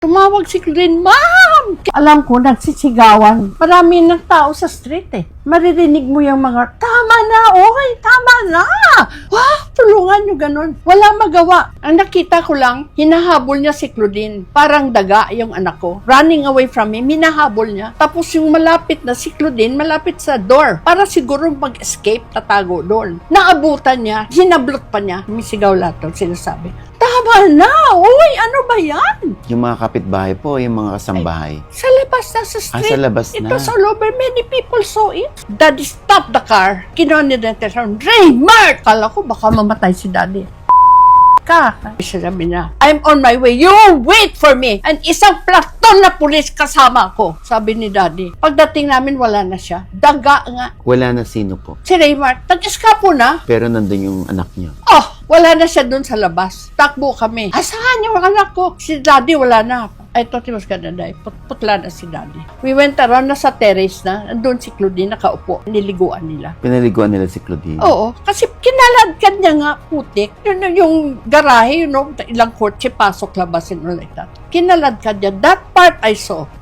Tumawag si Claudine, Ma'am! Alam ko, nagsisigawan. Marami ng tao sa street eh. Maririnig mo yung mga, tama na, okay, tama na. Wah, tulungan nyo ganun. Wala magawa. Ang nakita ko lang, hinahabol niya si Claudine. Parang daga yung anak ko. Running away from him, hinahabol niya. Tapos yung malapit na si Claudine, malapit sa door. Para siguro mag-escape, tatago doon. Naabutan niya, hinablot pa niya. Misigaw lahat ng sinasabi. Tama na! Uy, ano ba yan? Yung mga kapitbahay po, yung mga kasambahay. Sa labas na sa street. Sa labas na. Ito sa over, many people saw it. Daddy stopped the car. Kinuha niya ng telephone. Raymart! Kala ko baka mamatay si Daddy. Ka. Sabi niya, I'm on my way. You wait for me. And isang platon na pulis kasama ko. Sabi ni Daddy. Pagdating namin, wala na siya. Daga nga. Wala na sino po. Si Raymart, nag-eskapo na. Pero nandun yung anak niyo. Oh, wala na siya doon sa labas. Takbo kami. Asahan yung anak ko? Si Daddy wala na. I thought he was gonna die. Putla na si Daddy. We went around na sa terrace na. Andun si Claudine nakaupo. Niliguan nila. Pinaliguan nila si Claudine. Oo. Kasi kinaladkad niya nga putik. Yung garahe, ilang kotse, pasok, labas, and all like that. Kinaladkad niya. That part I saw.